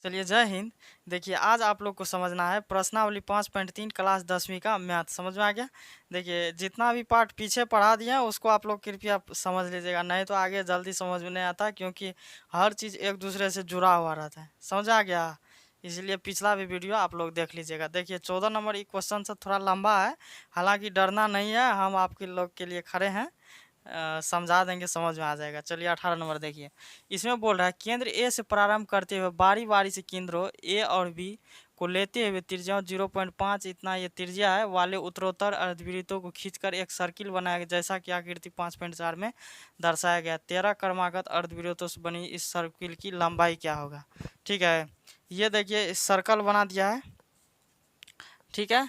चलिए जय हिंद। देखिए आज आप लोग को समझना है प्रश्नावली 5.3 क्लास 10वीं का मैथ। समझ में आ गया? देखिए जितना भी पार्ट पीछे पढ़ा दिया है उसको आप लोग कृपया समझ लीजिएगा, नहीं तो आगे जल्दी समझ में नहीं आता, क्योंकि हर चीज़ एक दूसरे से जुड़ा हुआ रहता है। समझ आ गया? इसलिए पिछला भी वीडियो आप लोग देख लीजिएगा। देखिए 14 नंबर ये क्वेश्चन से थोड़ा लंबा है, हालांकि डरना नहीं है, हम आपके लोग के लिए खड़े हैं। समझा देंगे, समझ में आ जाएगा। चलिए 18 नंबर देखिए, इसमें बोल रहा है केंद्र ए से प्रारंभ करते हुए बारी बारी से केंद्रों ए और बी को लेते हुए त्रिज्याओं 0.5 इतना ये त्रिज्या है वाले उत्तरोत्तर अर्धवृत्तों को खींचकर एक सर्किल बनाया गया, जैसा कि आकृति 5.4 में दर्शाया गया। 13 क्रमागत अर्धवृत्तों से बनी इस सर्किल की लंबाई क्या होगा? ठीक है, ये देखिए सर्कल बना दिया है, ठीक है,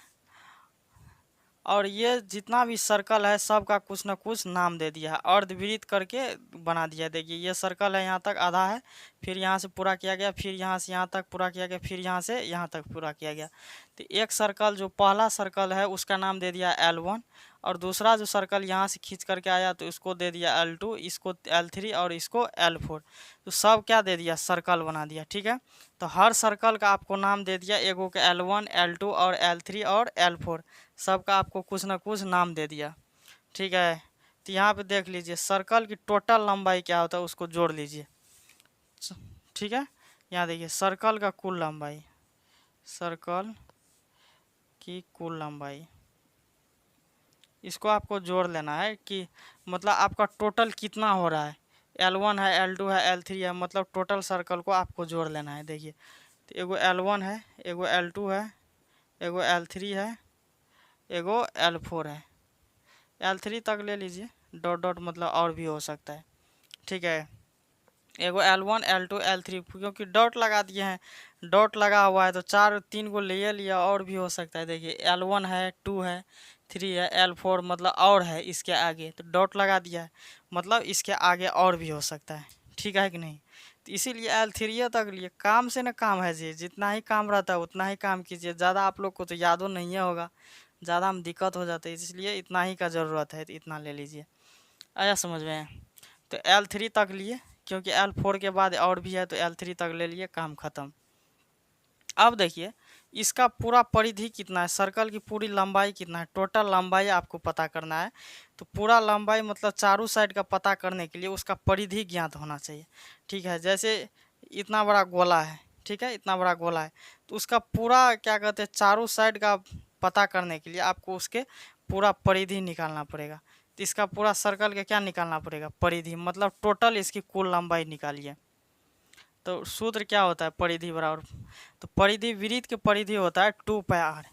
और ये जितना भी सर्कल है सबका कुछ ना कुछ नाम दे दिया है, अर्धवृत्त करके बना दिया है। देखिए ये सर्कल है, यहाँ तक आधा है, फिर यहाँ से पूरा किया गया, फिर यहाँ से यहाँ तक पूरा किया गया, फिर यहाँ से यहाँ तक पूरा किया गया। तो एक सर्कल जो पहला सर्कल है उसका नाम दे दिया L1, और दूसरा जो सर्कल यहाँ से खींच करके आया तो इसको दे दिया L2, इसको L3 और इसको L4। तो सब क्या दे दिया? सर्कल बना दिया। ठीक है, तो हर सर्कल का आपको नाम दे दिया, एगो के L1, L2 और L3 और L4, सबका आपको कुछ ना कुछ नाम दे दिया। ठीक है, तो यहाँ पे देख लीजिए सर्कल की टोटल लंबाई क्या होता है उसको जोड़ लीजिए। ठीक है, यहाँ देखिए सर्कल का कुल लंबाई, सर्कल की कुल लंबाई, इसको आपको जोड़ लेना है कि मतलब आपका टोटल कितना हो रहा है। L1 है, L2 है, L3 है, मतलब टोटल सर्कल को आपको जोड़ लेना है। देखिए तो एगो L1 है, एगो L2 है, एगो L3 है, एगो L4 है। L3 तक ले लीजिए, डॉट डॉट मतलब और भी हो सकता है। ठीक है, एगो L1, L2, L3, क्योंकि डॉट लगा दिए हैं, डॉट लगा हुआ है तो चार तीन को ले लिया, और भी हो सकता है। देखिए L1 है, 2 है, 3 है, L4 मतलब और है इसके आगे, तो डॉट लगा दिया है, मतलब इसके आगे और भी हो सकता है। ठीक है कि नहीं? तो इसीलिए L3 तक लिए काम से न काम है जी, जितना ही काम रहता है उतना ही काम कीजिए। ज़्यादा आप लोग को तो यादो नहीं होगा, ज़्यादा हम दिक्कत हो जाते है, इसलिए इतना ही का ज़रूरत है, तो इतना ले लीजिए। आया समझ में? तो L3 तक लिए, क्योंकि L4 के बाद और भी है, तो L3 तक ले लिए, काम खत्म। अब देखिए इसका पूरा परिधि कितना है, सर्कल की पूरी लंबाई कितना है, टोटल लंबाई आपको पता करना है। तो पूरा लंबाई मतलब चारों साइड का पता करने के लिए उसका परिधि ज्ञात होना चाहिए। ठीक है, जैसे इतना बड़ा गोला है, ठीक है, इतना बड़ा गोला है, तो उसका पूरा क्या कहते हैं चारों साइड का पता करने के लिए आपको उसके पूरा परिधि निकालना पड़ेगा। तो इसका पूरा सर्कल का क्या निकालना पड़ेगा? परिधि, मतलब टोटल इसकी कुल लंबाई निकालिए। तो सूत्र क्या होता है? परिधि बराबर, तो परिधि वृत्त की परिधि होता है 2πr।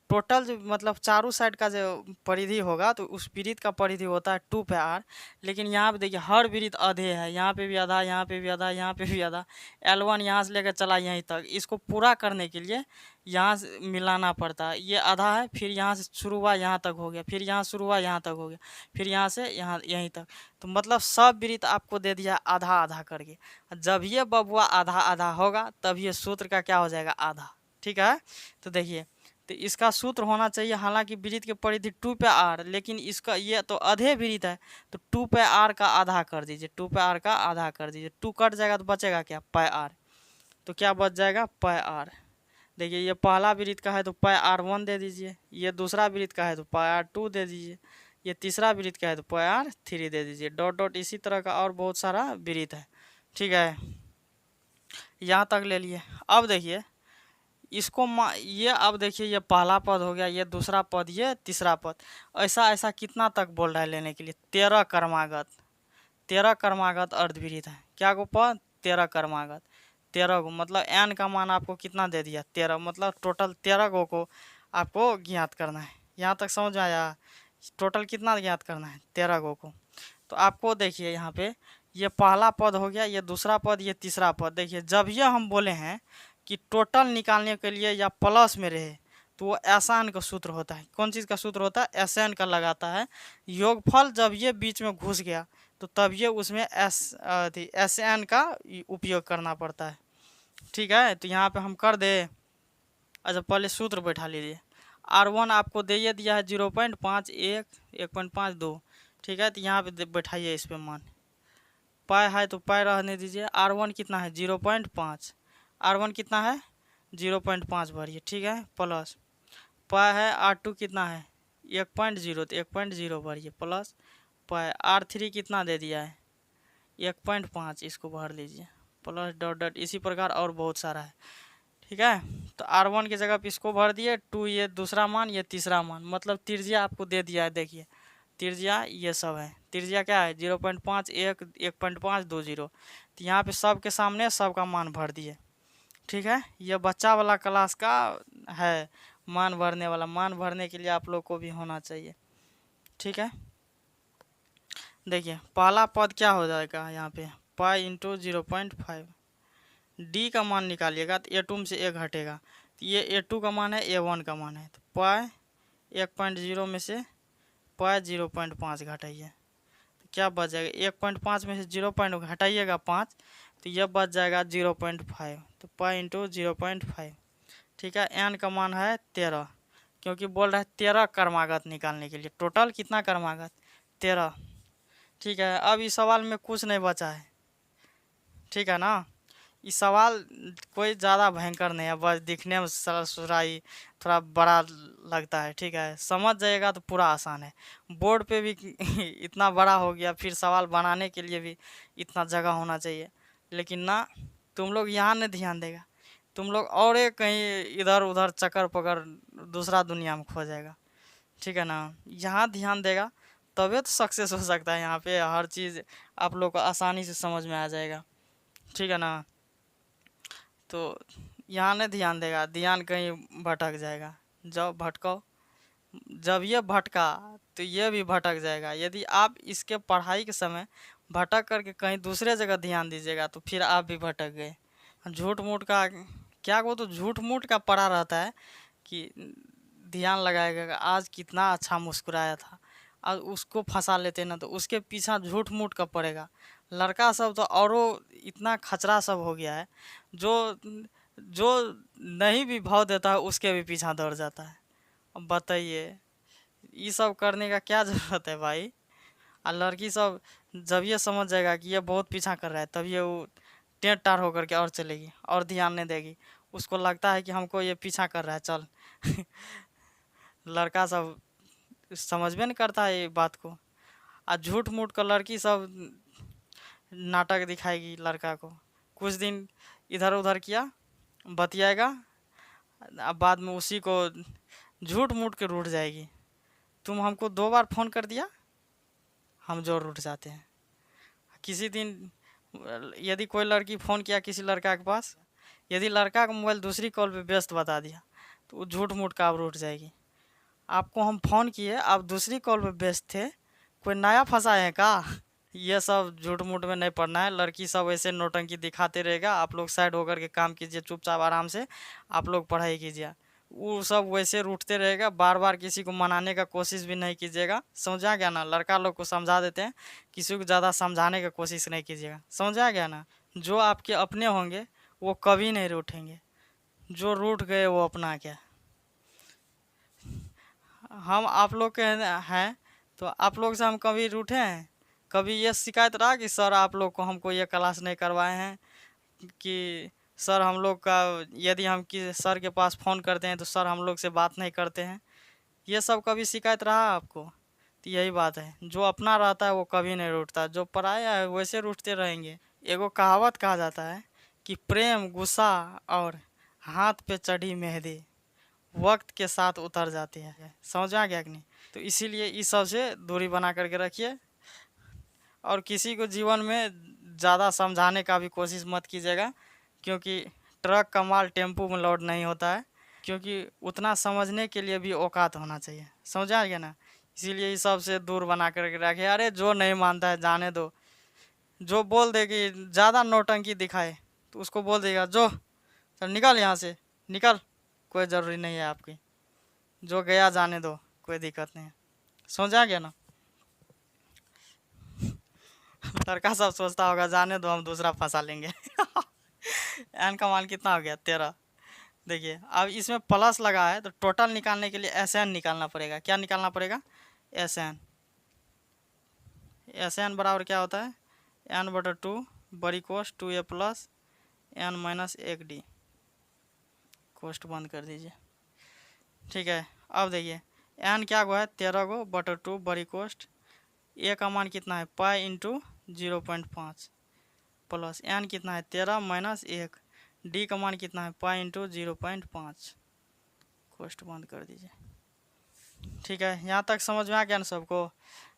टोटल जो मतलब चारों साइड का जो परिधि होगा तो उस वृत्त का परिधि होता है 2πr। लेकिन यहाँ पे देखिए हर वृत्त आधे है, यहाँ पे भी आधा, यहाँ पे भी आधा, यहाँ पे भी आधा। L1 यहाँ से लेकर चला यहीं तक, इसको पूरा करने के लिए यहाँ से मिलाना पड़ता है। ये आधा है, फिर यहाँ से शुरू हुआ यहाँ तक हो गया, फिर यहाँ शुरू हुआ यहाँ तक हो गया, फिर यहाँ से यहाँ यहीं तक। तो मतलब सब वृत्त आपको दे दिया आधा आधा करके। जब ये बबुआ आधा आधा होगा तब ये सूत्र का क्या हो जाएगा? आधा। ठीक है, तो देखिए तो इसका सूत्र होना चाहिए, हालांकि वृत्त की परिधि 2πr, लेकिन इसका ये तो आधे वृत्त है, तो 2πr का आधा कर दीजिए, 2πr का आधा कर दीजिए। 2 कट जाएगा तो बचेगा क्या? πr। तो क्या बच जाएगा? πr। देखिए ये पहला वृत्त का है तो πr1 दे दीजिए, ये दूसरा वृत्त का है तो πr2 दे दीजिए, ये तीसरा वृत्त का है तो πr3 दे दीजिए, डॉट डॉट इसी तरह का और बहुत सारा वृत्त है। ठीक है, यहाँ तक ले लिए। अब देखिए इसको ये, अब देखिए ये पहला पद हो गया, ये दूसरा पद, ये तीसरा पद, ऐसा ऐसा कितना तक बोल रहा है लेने के लिए? 13 क्रमागत, 13 क्रमागत अर्धवृत्त है। क्या को पद? 13 क्रमागत, 13 को मतलब n का मान आपको कितना दे दिया? 13, मतलब टोटल 13 को आपको ज्ञात करना है। यहाँ तक समझ में आया? टोटल कितना ज्ञात करना है? 13 को। तो आपको देखिए यहाँ पे ये पहला पद हो गया, ये दूसरा पद, ये तीसरा पद। देखिए जब ये हम बोले हैं कि टोटल निकालने के लिए या प्लस में रहे तो वो एसएन का सूत्र होता है। कौन चीज़ का सूत्र होता है? एसएन का लगाता है। योगफल जब ये बीच में घुस गया तो तब ये उसमें एसएन का उपयोग करना पड़ता है। ठीक है, तो यहाँ पे हम कर दे। अच्छा पहले सूत्र बैठा लीजिए। R1 आपको दे दिया है 0.5, 1.5, 2। ठीक है, तो यहाँ पे बैठाइए इस पे मान। पाई है तो पाई रहने दीजिए। R1 कितना है? 0.5, R1 कितना है 0.5 भरिए, ठीक है, प्लस पाई है R2 कितना है 1.0, तो 1.0 भरिए, प्लस पाई R3 कितना दे दिया है 1.5, इसको भर लीजिए, प्लस डॉट डॉट, इसी प्रकार और बहुत सारा है, ठीक है। तो R1 की जगह पे इसको भर दिए, 2 ये दूसरा मान, ये तीसरा मान, मतलब त्रिज्या आपको दे दिया है, देखिए त्रिज्या ये सब है, त्रिज्या क्या है 0.5, 1, 1.5, 2, 0, तो यहाँ पे सब के सामने सब का मान भर दिए, ठीक है। ये बच्चा वाला क्लास का है मान भरने वाला, मान भरने के लिए आप लोग को भी होना चाहिए, ठीक है। देखिए पहला पद क्या हो जाएगा यहाँ पे पाई इंटू 0.5, डी का मान निकालिएगा तो A2 में से A घटेगा, तो ये A2 का मान है, A1 का मान है, तो पाई 1.0 में से पाई 0.5 घटाइए, तो क्या बच जाएगा 1.5 में से 0. घटाइएगा 5, तो यह बच जाएगा 0.5, तो पाई इंटू 0.5, ठीक है। n का मान है 13, क्योंकि बोल रहा है 13 क्रमागत निकालने के लिए, टोटल कितना क्रमागत 13, ठीक है। अब इस सवाल में कुछ नहीं बचा है, ठीक है ना, इस सवाल कोई ज़्यादा भयंकर नहीं है, बस दिखने में सुराई थोड़ा बड़ा लगता है, ठीक है, समझ जाएगा तो पूरा आसान है। बोर्ड पे भी इतना बड़ा हो गया, फिर सवाल बनाने के लिए भी इतना जगह होना चाहिए, लेकिन ना तुम लोग यहाँ नहीं ध्यान देगा, तुम लोग और एक कहीं इधर उधर चक्कर पकड़ दूसरा दुनिया में खो जाएगा, ठीक है ना। यहाँ ध्यान देगा तबे तो सक्सेस हो सकता है, यहाँ पे हर चीज़ आप लोग को आसानी से समझ में आ जाएगा, ठीक है ना। तो यहाँ नहीं ध्यान देगा, ध्यान कहीं भटक जाएगा, जब भटको, जब ये भटका तो ये भी भटक जाएगा। यदि आप इसके पढ़ाई के समय भटक करके कहीं दूसरे जगह ध्यान दीजिएगा तो फिर आप भी भटक गए। झूठ मूठ का क्या, वो तो झूठ मूठ का पड़ा रहता है कि ध्यान लगाएगा, आज कितना अच्छा मुस्कुराया था, आज उसको फंसा लेते ना तो उसके पीछा झूठ मूठ का पड़ेगा। लड़का सब तो औरों इतना खचरा सब हो गया है, जो जो नहीं भी भाव देता है उसके भी पीछा दौड़ जाता है। अब बताइए ये सब करने का क्या ज़रूरत है भाई। और लड़की सब जब ये समझ जाएगा कि ये बहुत पीछा कर रहा है, तब ये वो टेढ़ टाढ़ होकर के और चलेगी और ध्यान नहीं देगी, उसको लगता है कि हमको ये पीछा कर रहा है, चल लड़का सब समझ में नहीं करता है ये बात को। और झूठ मूठ का लड़की सब नाटक दिखाएगी लड़का को, कुछ दिन इधर उधर किया बतियाएगा, अब बाद में उसी को झूठ मूठ के रूठ जाएगी। तुम हमको 2 बार फ़ोन कर दिया, हम जो रूठ जाते हैं। किसी दिन यदि कोई लड़की फ़ोन किया किसी लड़का के पास, यदि लड़का का मोबाइल दूसरी कॉल पे व्यस्त बता दिया तो वो झूठ मूठ का आप रूठ जाएगी। आपको हम फ़ोन किए, आप दूसरी कॉल पे व्यस्त थे, कोई नया फंसा है का? ये सब झूठ मूठ में नहीं पड़ना है। लड़की सब ऐसे नौटंकी दिखाते रहेगा, आप लोग साइड होकर के काम कीजिए, चुपचाप आराम से आप लोग पढ़ाई कीजिए। वो सब वैसे रूठते रहेगा, बार बार किसी को मनाने का कोशिश भी नहीं कीजिएगा, समझा गया ना। लड़का लोग को समझा देते हैं, किसी को ज़्यादा समझाने का कोशिश नहीं कीजिएगा, समझा गया ना। जो आपके अपने होंगे वो कभी नहीं रूठेंगे, जो रूठ गए वो अपना क्या। हम आप लोग के हैं तो आप लोग से हम कभी रूठे हैं? कभी ये शिकायत रहा कि सर आप लोग को हमको ये क्लास नहीं करवाए हैं, कि सर हम लोग का यदि हम कि सर के पास फ़ोन करते हैं तो सर हम लोग से बात नहीं करते हैं, ये सब कभी शिकायत रहा आपको? तो यही बात है, जो अपना रहता है वो कभी नहीं रूठता, जो पराया है वैसे रूठते रहेंगे। एगो कहावत कहा जाता है कि प्रेम गुस्सा और हाथ पे चढ़ी मेहंदी वक्त के साथ उतर जाती है, समझ आ गया कि नहीं। तो इसीलिए इस सब से दूरी बना करके रखिए, और किसी को जीवन में ज़्यादा समझाने का भी कोशिश मत कीजिएगा, क्योंकि ट्रक का माल टेम्पू में लोड नहीं होता है, क्योंकि उतना समझने के लिए भी औकात होना चाहिए, समझा गया ना। इसीलिए इस सब से दूर बना करके रखिए। अरे जो नहीं मानता है जाने दो, जो बोल दे कि ज़्यादा नौटंकी दिखाए तो उसको बोल देगा जो चल निकल यहाँ से, निकल, कोई ज़रूरी नहीं है आपकी, जो गया जाने दो, कोई दिक्कत नहीं है, समझा गया ना। लड़का सब सोचता होगा जाने दो हम दूसरा फंसा लेंगे एन का मान कितना हो गया 13। देखिए अब इसमें प्लस लगा है तो टोटल निकालने के लिए एस एन निकालना पड़ेगा। क्या निकालना पड़ेगा? S N. एस एन बराबर क्या होता है? n/2 बड़ी कोस 2a प्लस n - 1d। कोष्ट बंद कर दीजिए। ठीक है, अब देखिए एन क्या हुआ है 13 को बटर 2 बड़ी कोष्ट, ए का मान कितना है पाई इंटू 0.5 प्लस एन कितना है 13 माइनस 1, डी का मान कितना है पाई इंटू 0.5 कोष्ट बंद कर दीजिए। ठीक है, यहाँ तक समझ में आ गया ना सबको।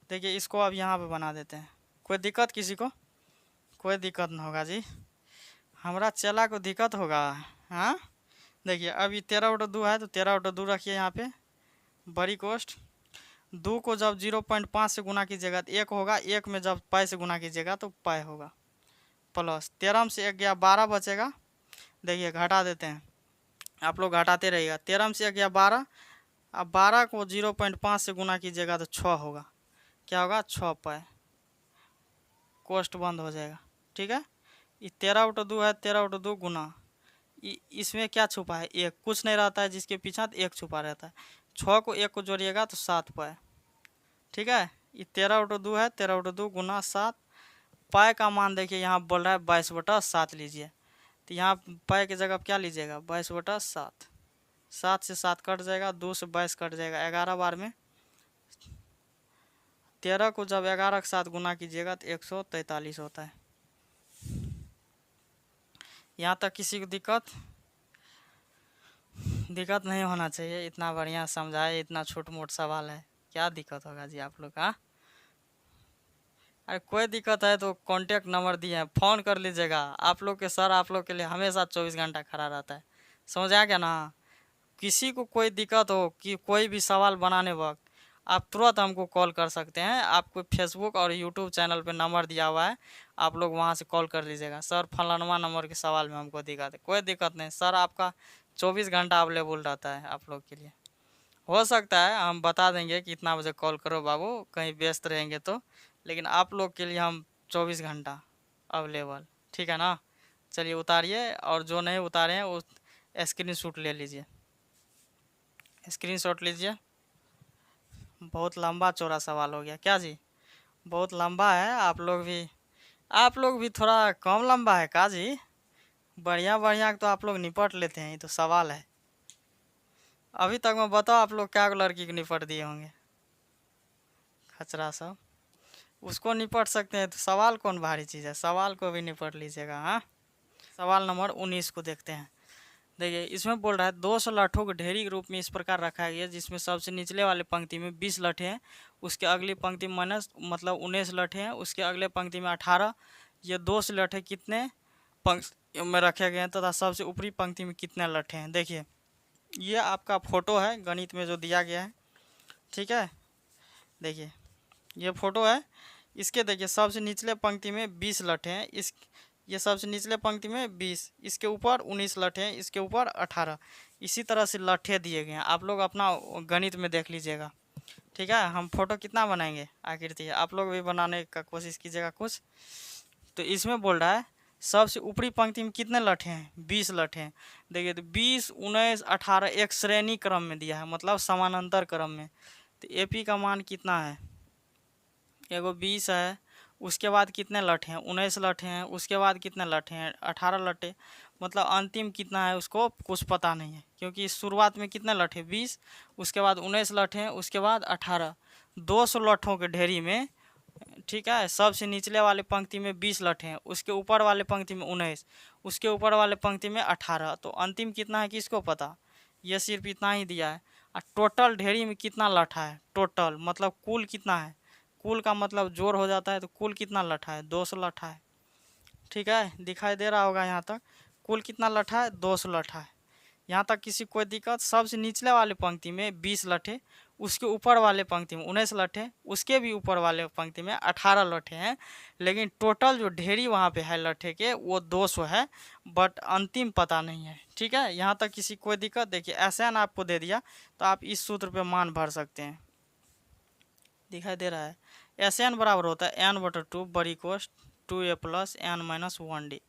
देखिए इसको अब यहाँ पे बना देते हैं। कोई दिक्कत किसी को? कोई दिक्कत ना होगा जी, हमारा चेला को दिक्कत होगा। हाँ देखिए अब ये 13/2 है तो 13/2 रखिए यहाँ पे बड़ी कोष्ट। 2 को जब 0.5 से गुना कीजिएगा तो 1 होगा, 1 में जब पाई से गुना कीजिएगा तो पाई होगा, प्लस 13 में से 1 गया 12 बचेगा। देखिए घटा देते हैं, आप लोग घटाते रहिएगा। 13 में से 1 गया 12, अब 12 को 0.5 से गुना कीजिएगा तो 6 होगा। क्या होगा 6 पाई, कोष्ट बंद हो जाएगा। ठीक है, ये 13/2 है, 13/2 गुना इसमें क्या छुपा है 1, कुछ नहीं रहता है जिसके पीछे तो 1 छुपा रहता है। 6 को 1 को जोड़िएगा तो 7 पाई। ठीक है, ये 13/2 है, 13/2 गुना 7, पाई का मान देखिए यहाँ बोल रहा है 22/7 लीजिए, तो यहाँ पाई की जगह क्या लीजिएगा 22/7। 7 से 7 कट जाएगा, 2 से 22 कट जाएगा, 11 बार में 13 को जब 11 के साथ गुना कीजिएगा तो 143 होता है। यहाँ तक किसी को दिक्कत नहीं होना चाहिए। इतना बढ़िया समझाए, इतना छोट मोट सवाल है, क्या दिक्कत होगा जी आप लोग का? अरे कोई दिक्कत है तो कांटेक्ट नंबर दिए हैं, फ़ोन कर लीजिएगा। आप लोग के सर आप लोग के लिए हमेशा 24 घंटा खड़ा रहता है। समझ आ गया ना? किसी को कोई दिक्कत हो कि कोई भी सवाल बनाने वक्त आप तुरंत हमको कॉल कर सकते हैं। आपको फेसबुक और यूट्यूब चैनल पे नंबर दिया हुआ है, आप लोग वहां से कॉल कर लीजिएगा। सर फलानवा नंबर के सवाल में हमको दिक्कत है, कोई दिक्कत नहीं, सर आपका 24 घंटा अवेलेबल रहता है आप लोग के लिए। हो सकता है हम बता देंगे कि इतना बजे कॉल करो बाबू, कहीं व्यस्त रहेंगे तो, लेकिन आप लोग के लिए हम 24 घंटा अवेलेबल। ठीक है ना? चलिए उतारिए, और जो नहीं उतारे हैं वो स्क्रीनशॉट ले लीजिए, स्क्रीनशॉट लीजिए। बहुत लंबा चौड़ा सवाल हो गया क्या जी? बहुत लंबा है। आप लोग भी थोड़ा कम लंबा है का जी? बढ़िया बढ़िया तो आप लोग निपट लेते हैं, ये तो सवाल है। अभी तक मैं बताओ आप लोग क्या लड़की को निपट दिए होंगे? खचरा सब उसको निपट सकते हैं तो सवाल कौन भारी चीज़ है? सवाल को भी निपट लीजिएगा। हाँ, सवाल नंबर 19 को देखते हैं। देखिए इसमें बोल रहा है 200 लाठों को ढेरी के रूप में इस प्रकार रखा गया, जिसमें सबसे निचले वाले पंक्ति में 20 लठे हैं, उसके अगली पंक्ति में माइनस मतलब 19 लठे हैं, उसके अगले पंक्ति में 18। ये 200 लठे कितने पंक्ति में रखे गए हैं तथा सबसे ऊपरी पंक्ति में कितने लठे हैं? देखिए ये आपका फोटो है गणित में जो दिया गया है। ठीक है, देखिए ये फोटो है, इसके देखिए सबसे निचले पंक्ति में 20 लठे हैं, ये सबसे निचले पंक्ति में 20, इसके ऊपर 19 लठे हैं, इसके ऊपर 18। इसी तरह से लठे दिए गए हैं, आप लोग अपना गणित में देख लीजिएगा। ठीक है, हम फोटो कितना बनाएंगे आकृति, आप लोग भी बनाने का कोशिश कीजिएगा कुछ। तो इसमें बोल रहा है सबसे ऊपरी पंक्ति में कितने लठे हैं 20 लठे हैं। देखिए तो 20 19 18 एक श्रेणी क्रम में दिया है, मतलब समानांतर क्रम में। तो एपी का मान कितना है, एगो 20 है, उसके बाद कितने लठे हैं 19 लठे हैं, उसके बाद कितने लठे हैं 18 लठे, मतलब अंतिम कितना है उसको कुछ पता नहीं है, क्योंकि शुरुआत में कितने लठे 20, उसके बाद 19 लठे हैं, उसके बाद 18। 200 लठों के ढेरी में, ठीक है, सबसे निचले वाले पंक्ति में 20 लठे हैं, उसके ऊपर वाले पंक्ति में 19, उसके ऊपर वाले पंक्ति में 18, तो अंतिम कितना है किसको पता? ये सिर्फ इतना ही दिया है। और टोटल ढेरी में कितना लठा है, टोटल मतलब कुल कितना है, कुल का मतलब जोड़ हो जाता है, तो कुल कितना लठा है 200 लठा है। ठीक है, दिखाई दे रहा होगा यहाँ तक, कुल कितना लठा है 200 लठा है। यहाँ तक किसी कोई दिक्कत? सबसे निचले वाले पंक्ति में 20 लठे, उसके ऊपर वाले पंक्ति में 19 लठे, उसके भी ऊपर वाले पंक्ति में 18 लठे हैं, लेकिन टोटल जो ढेरी वहाँ पे है लठे के वो 200 है, बट अंतिम पता नहीं है। ठीक है, यहाँ तक किसी कोई दिक्कत? देखिए SN आपको दे दिया तो आप इस सूत्र पे मान भर सकते हैं। दिखाई दे रहा है SN बराबर होता है n/2 बड़ी कोष्ट 2a plus n minus 1d।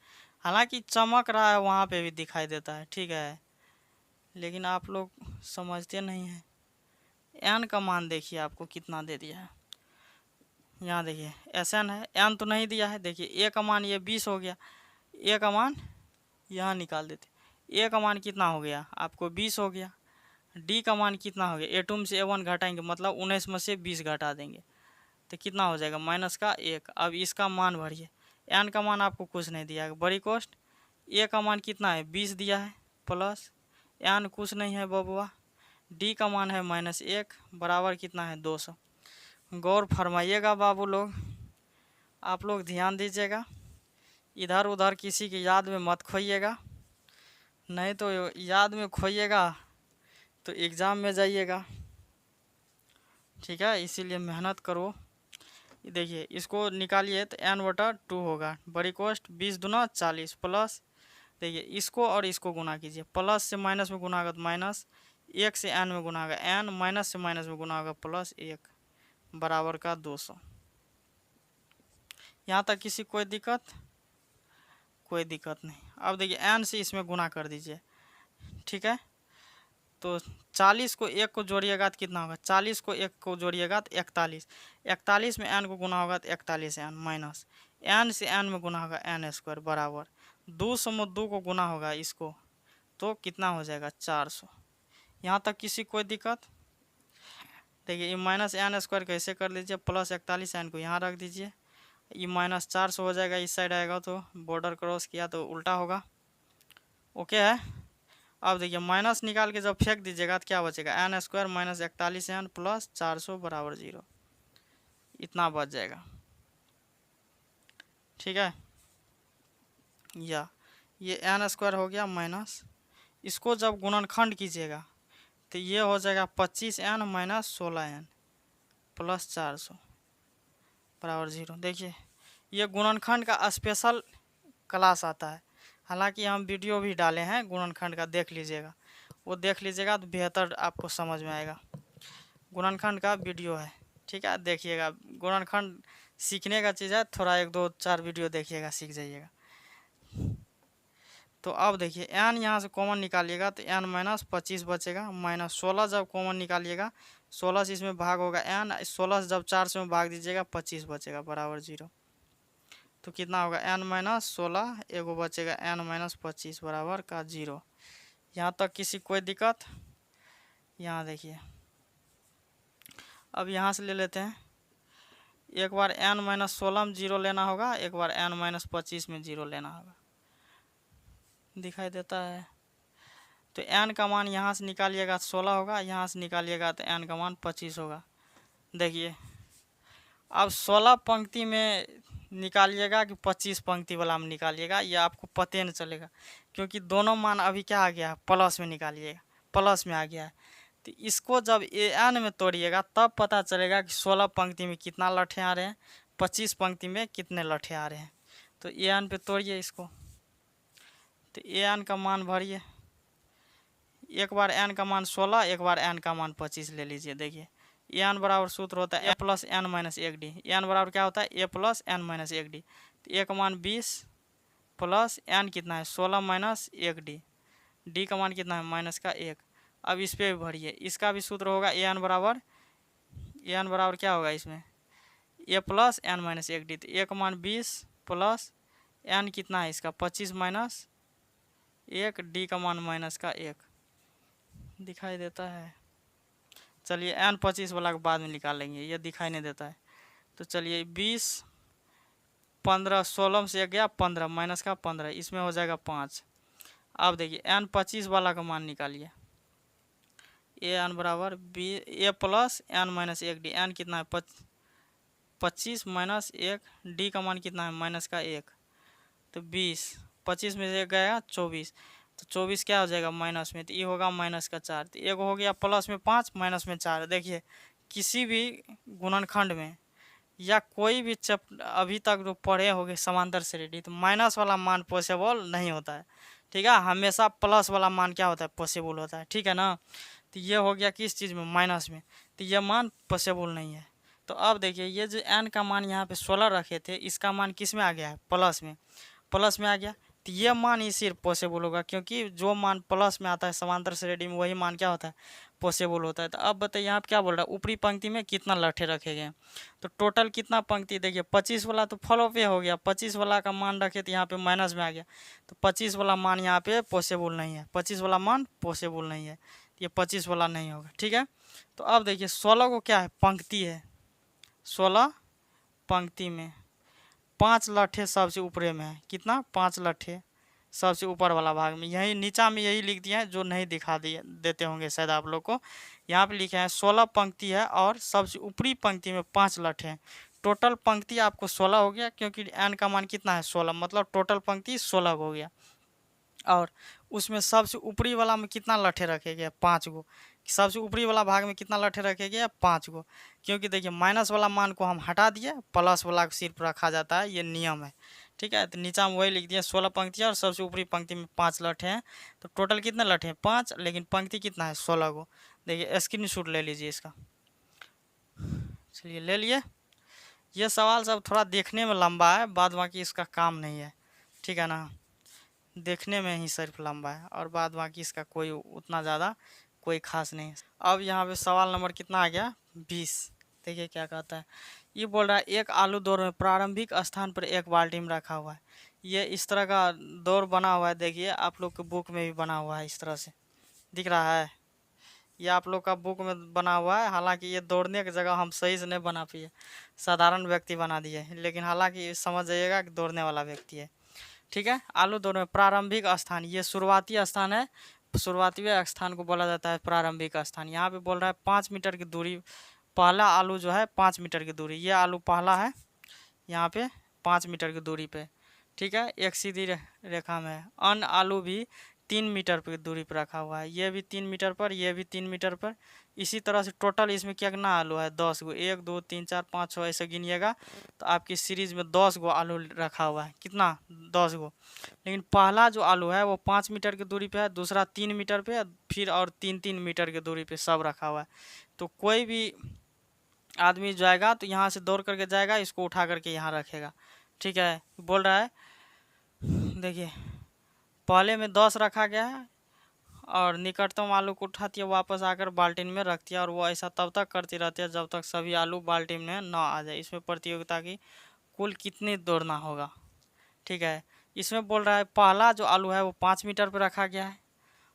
हालांकि चमक रहा है वहाँ पे भी दिखाई देता है, ठीक है, लेकिन आप लोग समझते नहीं हैं। n का मान देखिए आपको कितना दे दिया है, यहाँ देखिए SN है, n तो नहीं दिया है। देखिए a का मान ये 20 हो गया, a का मान यहाँ निकाल देते, ए का मान कितना हो गया आपको 20 हो गया। डी का मान कितना हो गया, A2 में से A1 घटाएंगे मतलब 19 में से 20 घटा देंगे तो कितना हो जाएगा -1। अब इसका मान भरिए। एन का मान आपको कुछ नहीं दिया है, बड़ी कोस्ट। ए का मान कितना है 20 दिया है, प्लस एन कुछ नहीं है बबुआ। डी का मान है -1 बराबर कितना है 200। गौर फरमाइएगा बाबू लोग, आप लोग ध्यान दीजिएगा, इधर उधर किसी की याद में मत खोइएगा, नहीं तो याद में खोइएगा तो एग्ज़ाम में जाइएगा। ठीक है, इसीलिए मेहनत करो। देखिए इसको निकालिए तो n/2 होगा, बड़ी कोस्ट 20 दूना 40 प्लस, देखिए इसको और इसको गुना कीजिए, प्लस से माइनस में गुना होगा तो माइनस, 1 से n में गुना होगा n, माइनस से माइनस में गुना होगा +1 बराबर का 200। यहाँ तक किसी कोई दिक्कत? कोई दिक्कत नहीं। अब देखिए n से इसमें गुना कर दीजिए, ठीक है। तो 40 को 1 को जोड़िएगा तो कितना होगा, 40 को 1 को जोड़िएगा तो 41, 41 में n को गुना होगा तो 41n, माइनस n से n में गुना होगा n² बराबर 200 में 2 को गुना होगा इसको तो कितना हो जाएगा 400। यहाँ तक किसी कोई दिक्कत? देखिए ये -n² कैसे कर लीजिए, प्लस 41n को यहाँ रख दीजिए, ये -400 हो जाएगा, इस साइड आएगा तो बॉर्डर क्रॉस किया तो उल्टा होगा। ओके है। अब देखिए माइनस निकाल के जब फेंक दीजिएगा तो क्या बचेगा, n² - 41n प्लस 400 बराबर 0, इतना बच जाएगा। ठीक है, या ये n² हो गया माइनस, इसको जब गुणनखंड कीजिएगा तो ये हो जाएगा 25n - 16n प्लस 400 बराबर 0। देखिए ये गुणनखंड का स्पेशल क्लास आता है, हालांकि हम वीडियो भी डाले हैं गुणनखंड का, देख लीजिएगा, वो देख लीजिएगा तो बेहतर आपको समझ में आएगा। गुणनखंड का वीडियो है, ठीक है, देखिएगा। गुणनखंड सीखने का चीज़ है, थोड़ा 1 2 4 वीडियो देखिएगा, सीख जाइएगा। तो अब देखिए n यहाँ से कॉमन निकालिएगा तो n - 25 बचेगा, -16 जब कॉमन निकालिएगा 16 से इसमें भाग होगा n, 16 से जब 4 से में भाग दीजिएगा 25 बचेगा बराबर 0। तो कितना होगा n - 16, एगो बचेगा n - 25 बराबर का 0। यहाँ तक किसी कोई दिक्कत? यहाँ देखिए अब यहाँ से ले लेते हैं, एक बार n - 16 में 0 लेना होगा, एक बार n - 25 में 0 लेना होगा, दिखाई देता है। तो n का मान यहाँ से निकालिएगा तो 16 होगा, यहाँ से निकालिएगा तो n का मान 25 होगा। देखिए अब 16 पंक्ति में निकालिएगा कि 25 पंक्ति वाला में निकालिएगा, ये आपको पता नहीं चलेगा, क्योंकि दोनों मान अभी क्या आ गया है, प्लस में निकालिएगा, प्लस में आ गया है। तो इसको जब an में तोड़िएगा तब पता चलेगा कि 16 पंक्ति में कितना लठे आ रहे हैं, 25 पंक्ति में कितने लठे आ रहे हैं। तो an पे तोड़िए इसको, तो an का मान भरिए, एक बार n का मान 16, एक बार n का मान 25 ले लीजिए। देखिए n बराबर सूत्र होता है a + n - 1d, n बराबर क्या होता है a + n - 1d। तो a का मान 20 प्लस n कितना है 16 - 1d, d का मान कितना है -1। अब इस पे भी भरिए, इसका भी सूत्र होगा an बराबर क्या होगा इसमें a + n - 1d। तो a का मान 20 प्लस n कितना है इसका 25 - 1, d का मान -1 दिखाई देता है। चलिए n 25 वाला के बाद में निकाल लेंगे, ये दिखाई नहीं देता है। तो चलिए 20 15 16 से 1 गया 15 -15, इसमें हो जाएगा 5। अब देखिए n 25 वाला का मान निकालिए, an बराबर a + n - 1d, n कितना है 25 - 1, d का मान कितना है -1। तो 20 25 में से गया 24, तो 24 क्या हो जाएगा माइनस में, तो ये होगा -4। तो एक हो गया प्लस में 5 माइनस में 4। देखिए किसी भी गुणनखंड में या कोई भी अभी तक जो पढ़े होंगे समांतर श्रेणी, तो माइनस वाला मान पॉसिबल नहीं होता है, ठीक है, हमेशा प्लस वाला मान क्या होता है पॉसिबल होता है, ठीक है ना। तो ये हो गया किस चीज़ में, माइनस में, तो ये मान पॉसिबल नहीं है। तो अब देखिए ये जो n का मान यहाँ पे 16 रखे थे, इसका मान किस में आ गया है, प्लस में आ गया। तो ये मान ही सिर्फ पॉसिबल होगा, क्योंकि जो मान प्लस में आता है समांतर श्रेणी में वही मान क्या होता है, पॉसिबल होता है। तो अब बताइए यहाँ पे क्या बोल रहा है, ऊपरी पंक्ति में कितना लट्ठे रखे गए हैं। तो टोटल कितना पंक्ति, देखिए 25 वाला तो फॉलो पे हो गया, 25 वाला का मान रखे तो यहाँ पे माइनस में आ गया, तो 25 वाला मान यहाँ पे पॉसिबल नहीं है, 25 वाला मान पॉसिबल नहीं है, ये 25 वाला नहीं होगा। ठीक है, तो अब देखिए 16 को क्या है, पंक्ति है, 16 पंक्ति में 5 लट्ठे सबसे ऊपरे में है, कितना, 5 लट्ठे सबसे ऊपर वाला भाग में, यही नीचा में यही लिख दिया है जो नहीं दिखा दिए देते होंगे शायद आप लोग को। यहाँ पे लिखे हैं 16 पंक्ति है और सबसे ऊपरी पंक्ति में 5 लट्ठे हैं। टोटल पंक्ति आपको 16 हो गया, क्योंकि एन का मान कितना है, 16, मतलब टोटल पंक्ति 16 हो गया। और उसमें सबसे ऊपरी वाला में कितना लट्ठे रखे गए, 5 गो। सबसे ऊपरी वाला भाग में कितना लट्ठे रखे गए, 5 गो, क्योंकि देखिए माइनस वाला मान को हम हटा दिए, प्लस वाला को सिर्फ रखा जाता है, ये नियम है। ठीक है, तो नीचा में वही लिख दिया, 16 पंक्ति और सबसे ऊपरी पंक्ति में 5 लट्ठे हैं। तो टोटल कितने लट्ठे हैं, 5, लेकिन पंक्ति कितना है, 16 गो। देखिए स्क्रीनशॉट ले लीजिए इसका, चलिए ले लिए। ये सवाल सब थोड़ा देखने में लंबा है, बाद बाकी इसका काम नहीं है, ठीक है ना, देखने में ही सिर्फ लंबा है और बाद बाकी इसका कोई उतना ज़्यादा कोई खास नहीं है। अब यहाँ पे सवाल नंबर कितना आ गया, 20। देखिए क्या कहता है, ये बोल रहा है एक आलू दौर में प्रारंभिक स्थान पर एक बाल्टी में रखा हुआ है। ये इस तरह का दौर बना हुआ है, देखिए आप लोग के बुक में भी बना हुआ है, इस तरह से दिख रहा है, ये आप लोग का बुक में बना हुआ है। हालांकि ये दौड़ने की जगह हम सही से नहीं बना पाए, साधारण व्यक्ति बना दिए, लेकिन हालांकि समझ जाइएगा कि दौड़ने वाला व्यक्ति है। ठीक है, आलू दौड़ में प्रारंभिक स्थान, ये शुरुआती स्थान है, शुरुआती स्थान को बोला जाता है प्रारंभिक स्थान। यहाँ पे बोल रहा है 5 मीटर की दूरी, पहला आलू जो है 5 मीटर की दूरी, ये आलू पहला है यहाँ पे 5 मीटर की दूरी पे। ठीक है, एक सीधी रेखा में है। अन्य आलू भी 3 मीटर पर दूरी पर रखा हुआ है, ये भी 3 मीटर पर, ये भी 3 मीटर पर। इसी तरह से टोटल इसमें कितना आलू है, 10 गो, 1 2 3 4 5 6 ऐसे गिनिएगा तो आपकी सीरीज में 10 गो आलू रखा हुआ है, कितना, 10 गो। लेकिन पहला जो आलू है वो 5 मीटर की दूरी पे है, दूसरा 3 मीटर पे, फिर और 3 मीटर की दूरी पे सब रखा हुआ है। तो कोई भी आदमी जाएगा तो यहाँ से दौड़ करके जाएगा, इसको उठा करके यहाँ रखेगा। ठीक है, बोल रहा है देखिए पहले में 10 रखा गया है और निकटतम आलू को उठाती है, वापस आकर बाल्टीन में रखती है, और वो ऐसा तब तक करती रहती है जब तक सभी आलू बाल्टीन में ना आ जाए। इसमें प्रतियोगिता की कुल कितनी दौड़ना होगा। ठीक है, इसमें बोल रहा है पहला जो आलू है वो 5 मीटर पर रखा गया है,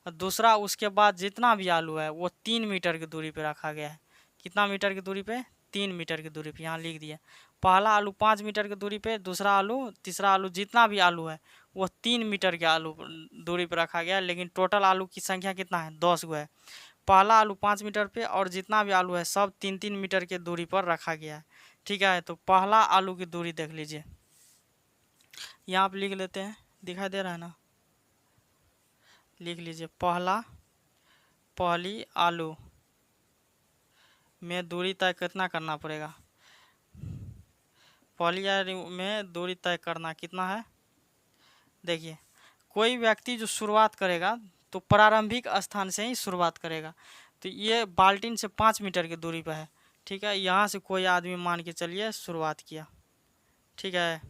और दूसरा उसके बाद जितना भी आलू है वो 3 मीटर की दूरी पर रखा गया है। कितना मीटर की दूरी पे, 3 मीटर की दूरी पे, यहाँ लिख दिया। पहला आलू 5 मीटर की दूरी पे, दूसरा आलू, तीसरा आलू, जितना भी आलू है वो 3 मीटर के आलू दूरी पर रखा गया है, लेकिन टोटल आलू की संख्या कितना है, 10 गो है। पहला आलू 5 मीटर पे और जितना भी आलू है सब 3 मीटर के दूरी पर रखा गया है। ठीक है, तो पहला आलू की दूरी देख लीजिए, यहाँ आप लिख लेते हैं, दिखाई दे रहा है ना, लिख लीजिए पहली आलू में दूरी तय कितना करना पड़ेगा, पहली आलू में दूरी तय करना कितना है। देखिए कोई व्यक्ति जो शुरुआत करेगा तो प्रारंभिक स्थान से ही शुरुआत करेगा, तो ये बाल्टीन से 5 मीटर की दूरी पर है। ठीक है, यहाँ से कोई आदमी मान के चलिए शुरुआत किया। ठीक है,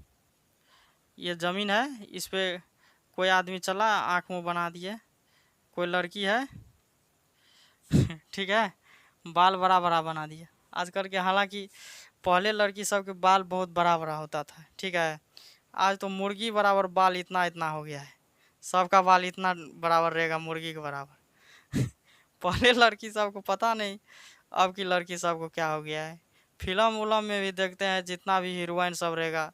ये ज़मीन है, इस पर कोई आदमी चला, आँख मुँह बना दिए, कोई लड़की है ठीक है, बाल बड़ा बड़ा बना दिया आजकल के। हालांकि पहले लड़की सब के बाल बहुत बड़ा बड़ा होता था। ठीक है, आज तो मुर्गी बराबर बाल इतना इतना हो गया है, सबका बाल इतना बराबर रहेगा मुर्गी के बराबर पहले लड़की सबको पता नहीं, अब की लड़की सबको क्या हो गया है। फिल्म उलम में भी देखते हैं जितना भी हीरोइन सब रहेगा,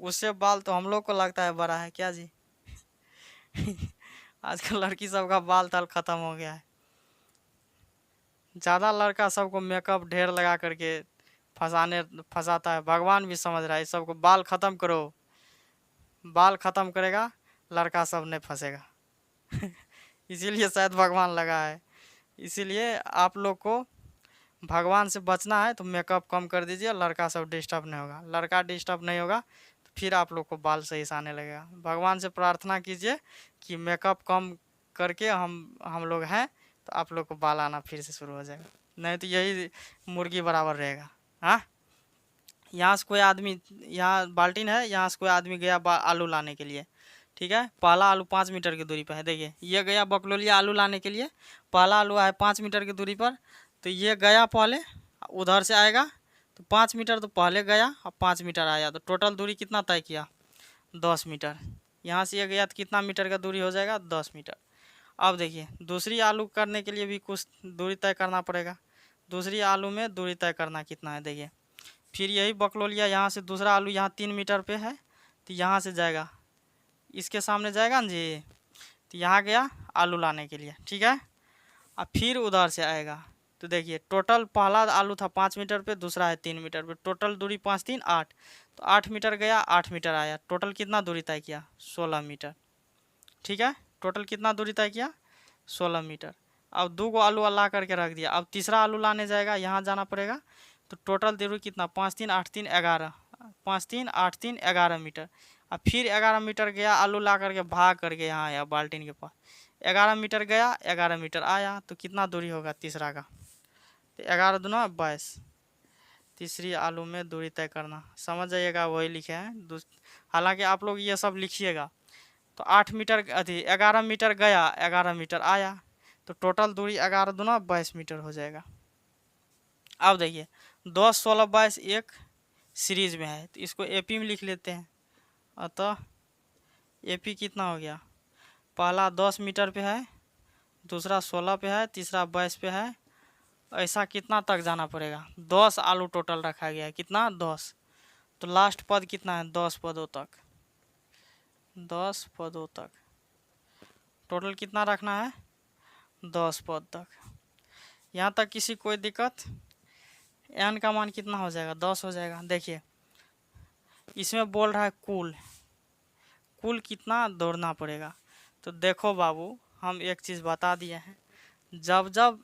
उससे बाल तो हम लोग को लगता है बड़ा है क्या जी आजकल लड़की सबका बाल ताल खत्म हो गया है। ज़्यादा लड़का सबको मेकअप ढेर लगा करके फंसाता है, भगवान भी समझ रहा है, सबको बाल ख़त्म करो, बाल ख़त्म करेगा लड़का सब नहीं फंसेगा इसीलिए शायद भगवान लगा है। इसीलिए आप लोग को भगवान से बचना है तो मेकअप कम कर दीजिए, लड़का सब डिस्टर्ब नहीं होगा, लड़का डिस्टर्ब नहीं होगा तो फिर आप लोग को बाल सही से आने लगेगा। भगवान से प्रार्थना कीजिए कि मेकअप कम करके हम लोग हैं तो आप लोग को बाल आना फिर से शुरू हो जाएगा, नहीं तो यही मुर्गी बराबर रहेगा। हाँ, यहाँ से कोई आदमी, यहाँ बाल्टीन है, यहाँ से कोई आदमी गया आलू लाने के लिए। ठीक है। पहला आलू 5 मीटर की दूरी पर है। देखिए ये गया बकलोलिया आलू लाने के लिए, पहला आलू है 5 मीटर की दूरी पर, तो ये गया पहले, उधर से आएगा तो 5 मीटर तो पहले गया और 5 मीटर आया, तो टोटल दूरी कितना तय किया 10 मीटर। यहाँ से ये गया तो कितना मीटर का दूरी हो जाएगा 10 मीटर। अब देखिए दूसरी आलू करने के लिए भी कुछ दूरी तय करना पड़ेगा, दूसरी आलू में दूरी तय करना कितना है। देखिए फिर यही बकलोलिया यहाँ से दूसरा आलू यहाँ 3 मीटर पे है, तो यहाँ से जाएगा, इसके सामने जाएगा ना जी, तो यहाँ गया आलू लाने के लिए, ठीक है। अब फिर उधर से आएगा, तो देखिए टोटल पहला आलू था 5 मीटर पे, दूसरा है 3 मीटर पे, टोटल दूरी 5 3 8, तो 8 मीटर गया 8 मीटर आया, टोटल कितना दूरी तय किया 16 मीटर, ठीक है। टोटल कितना दूरी तय किया 16 मीटर। अब 2 गो आलू ला करके रख दिया, अब तीसरा आलू लाने जाएगा, यहाँ जाना पड़ेगा, तो टोटल दूरी कितना 5 3 8 3 11, 5 3 8 3 11 मीटर। अब फिर 11 मीटर गया आलू ला करके, भाग करके यहाँ आया बाल्टीन के पास, 11 मीटर गया 11 मीटर आया, तो कितना दूरी होगा तीसरा का, तो 11 दूना 22, तीसरी आलू में दूरी तय करना, समझ जाइएगा वही लिखे हैं। हालांकि आप लोग ये सब लिखिएगा, तो 8 मीटर 11 मीटर गया 11 मीटर आया, तो टोटल दूरी 11 दूना 22 मीटर हो जाएगा। अब देखिए 10 16 22 एक सीरीज में है, तो इसको एपी में लिख लेते हैं। अतः एपी कितना हो गया, पहला 10 मीटर पे है, दूसरा 16 पे है, तीसरा 22 पे है, ऐसा कितना तक जाना पड़ेगा 10 आलू टोटल रखा गया है, कितना 10, तो लास्ट पद कितना है 10 पदों तक, 10 पदों तक टोटल कितना रखना है 10 पद तक। यहाँ तक किसी कोई दिक्कत, एन का मान कितना हो जाएगा 10 हो जाएगा। देखिए इसमें बोल रहा है कुल कितना दौड़ना पड़ेगा, तो देखो बाबू हम एक चीज़ बता दिए हैं, जब जब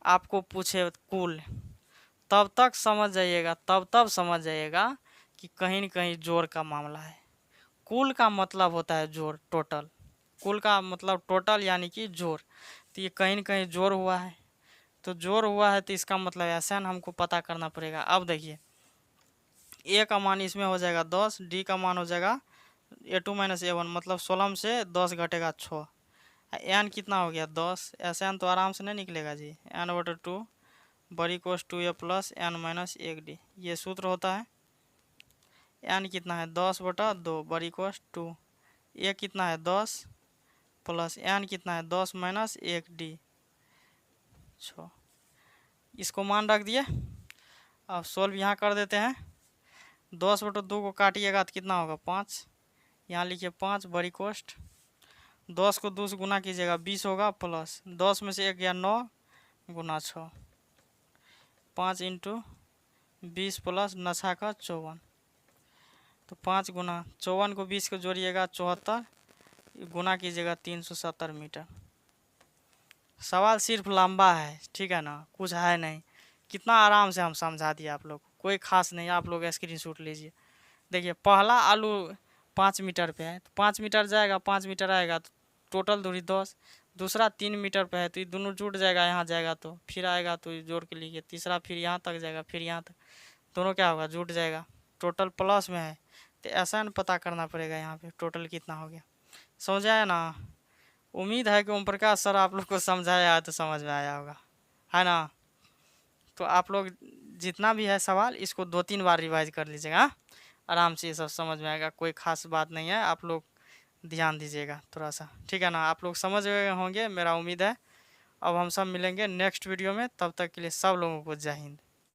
आपको पूछे कुल तब तक समझ जाइएगा, तब समझ जाइएगा कि कहीं न कहीं जोड़ का मामला है। कुल का मतलब होता है जोड़, टोटल, कुल का मतलब टोटल यानी कि जोड़, तो ये कहीं न कहीं जोड़ हुआ है, तो जोड़ हुआ है तो इसका मतलब ऐसा हमको पता करना पड़ेगा। अब देखिए ए का मान इसमें हो जाएगा 10, डी का मान हो जाएगा A2 - A1, मतलब 16 से 10 घटेगा 6, एन कितना हो गया 10, ऐसे एन तो आराम से नहीं निकलेगा जी, n/2 बड़ी कोस 2a प्लस n-1d, ये सूत्र होता है। एन कितना है 10/2 बड़ी कोस 2, ए कितना है 10 प्लस एन कितना है 10 - 1d 6, इसको मान रख दिए। अब सोल्व यहाँ कर देते हैं, 10/2 को काटिएगा तो कितना होगा 5, यहाँ लिखिए 5 बड़ी कोस्ट, 10 को 2 से गुना कीजिएगा 20 होगा, प्लस 10 में से 1 गया 9 गुना 6, 5 × 20 प्लस 9 का 54, तो 5 गुना 54 को 20 को जोड़िएगा 74, गुना कीजिएगा 370 मीटर। सवाल सिर्फ लंबा है, ठीक है ना, कुछ है नहीं, कितना आराम से हम समझा दिए आप लोग, कोई खास नहीं, आप लोग स्क्रीनशॉट लीजिए। देखिए पहला आलू 5 मीटर पे है, तो 5 मीटर जाएगा 5 मीटर आएगा, तो टोटल दूरी 10, दूसरा 3 मीटर पे है, तो ये दोनों जुट जाएगा, यहाँ जाएगा तो फिर आएगा, तो जोड़ के लिए तीसरा फिर यहाँ तक जाएगा, फिर यहाँ तक, दोनों क्या होगा जुट जाएगा, टोटल प्लस में है, तो ऐसा न पता करना पड़ेगा यहाँ पे टोटल कितना हो गया। समझ आया ना, उम्मीद है कि ओम प्रकाश सर आप लोग को समझाया है तो समझ में आया होगा, है ना। तो आप लोग जितना भी है सवाल इसको 2-3 बार रिवाइज कर लीजिएगा, आराम से ये सब समझ में आएगा, कोई खास बात नहीं है, आप लोग ध्यान दीजिएगा थोड़ा सा, ठीक है ना। आप लोग समझ गए होंगे मेरा उम्मीद है। अब हम सब मिलेंगे नेक्स्ट वीडियो में, तब तक के लिए सब लोगों को जय हिंद।